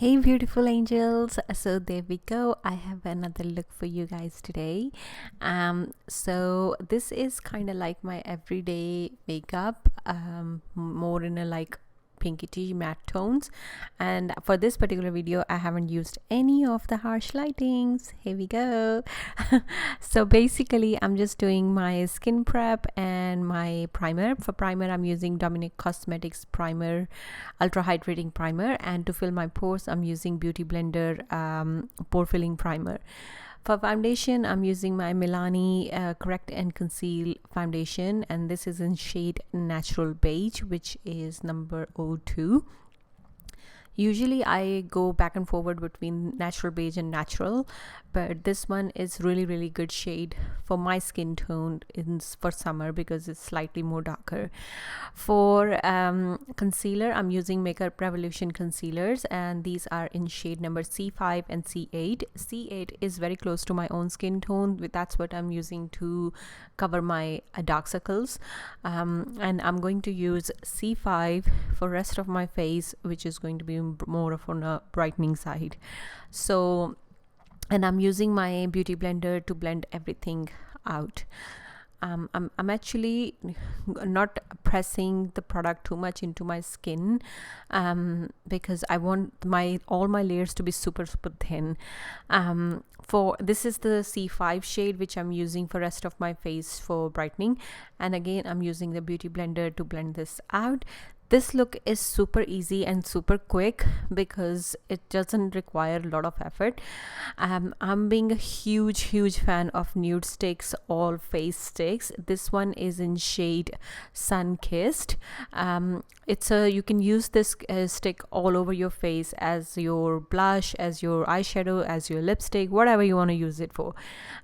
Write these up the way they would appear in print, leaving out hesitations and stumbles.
Hey beautiful angels, so there we go. I have another look for you guys today. So this is kind of like my everyday makeup, more in a like pinky matte tones, and for this particular video I haven't used any of the harsh lightings. Here we go. So basically I'm just doing my skin prep and my primer. For primer I'm using Dominique Cosmetics primer, ultra hydrating primer, and to fill my pores I'm using Beauty Blender pore filling primer. For foundation I'm using my Milani Correct and Conceal foundation, and this is in shade Natural Beige, which is number 02. Usually I go back and forward between natural beige and natural, but this one is really good shade for my skin tone for summer because it's slightly more darker. For concealer I'm using Makeup Revolution concealers, and these are in shade number C5 and C8. C8 is very close to my own skin tone, that's what I'm using to cover my dark circles, and I'm going to use C5 for rest of my face, which is going to be more of on a brightening side. So, and I'm using my Beauty Blender to blend everything out. I'm actually not pressing the product too much into my skin because I want all my layers to be super thin. For this is the C5 shade which I'm using for rest of my face for brightening, and again I'm using the Beauty Blender to blend this out. This look is super easy and super quick because it doesn't require a lot of effort. I'm being a huge fan of NUDESTIX all face sticks. This one is in shade SUNKISSED. You can use this stick all over your face as your blush, as your eyeshadow, as your lipstick, whatever you want to use it for.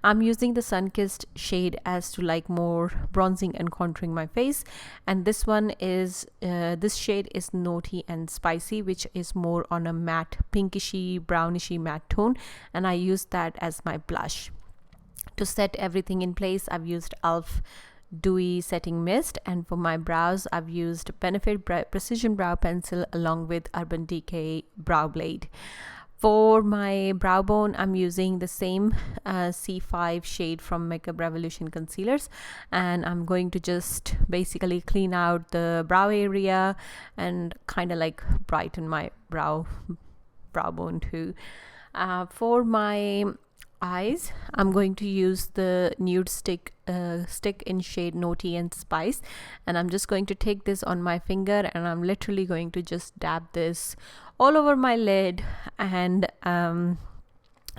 I'm using the SUNKISSED shade as to like more bronzing and contouring my face, and this one is this shade is Naughty and Spicy, which is more on a matte pinkishy brownishy matte tone, and I used that as my blush. To set everything in place I've used e.l.f. Dewy setting mist, and for my brows I've used Benefit Precision Brow Pencil along with Urban Decay Brow Blade. For my brow bone I'm using the same C5 shade from Makeup Revolution concealers, and I'm going to just basically clean out the brow area and kind of like brighten my brow bone too. For my eyes I'm going to use the NUDESTIX stick in shade Naughty and Spice, and I'm just going to take this on my finger and I'm literally going to just dab this all over my lid and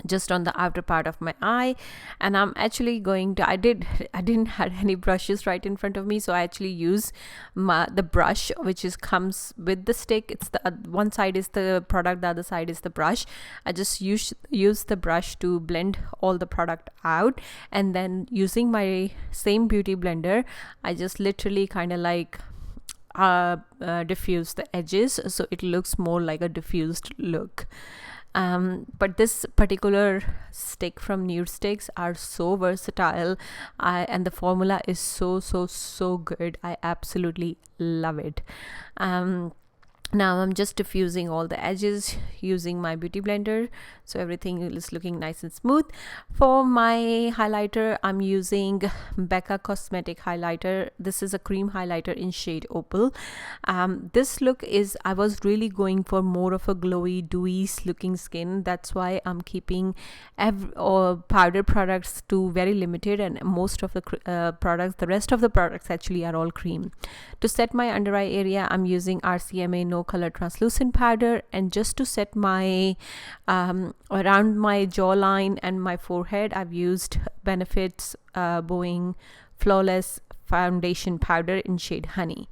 just on the outer part of my eye. And I'm actually going to I didn't have any brushes right in front of me, so I actually use the brush which comes with the stick. It's the one side is the product, the other side is the brush. I just use the brush to blend all the product out, and then using my same Beauty Blender I just literally kind of like diffuse the edges so it looks more like a diffused look. But this particular stick from NUDESTIX are so versatile, and the formula is so good. I absolutely love it. Now I'm just diffusing all the edges using my Beauty Blender so everything is looking nice and smooth. For my highlighter I'm using Becca Cosmetics highlighter. This is a cream highlighter in shade Opal. This look is, I was really going for more of a glowy dewy looking skin. That's why I'm keeping powder products to very limited, and most of the rest of the products actually are all cream. To set my under eye area I'm using RCMA No color translucent powder, and just to set my around my jawline and my forehead I've used Benefit's Bowing Flawless foundation powder in shade Honey.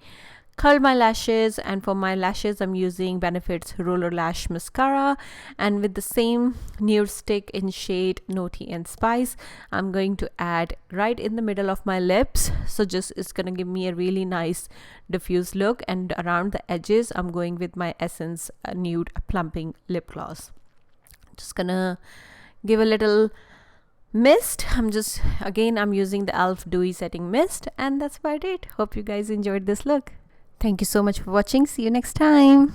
Curl my lashes, and for my lashes I'm using Benefit's Roller Lash Mascara, and with the same NUDESTIX in shade Naughty and Spice I'm going to add right in the middle of my lips, so just it's gonna give me a really nice diffused look, and around the edges I'm going with my Essence Nude Plumping Lip Gloss. Just gonna give a little mist. I'm using the e.l.f. Dewy setting mist, and that's about it. Hope you guys enjoyed this look. Thank you so much for watching. See you next time.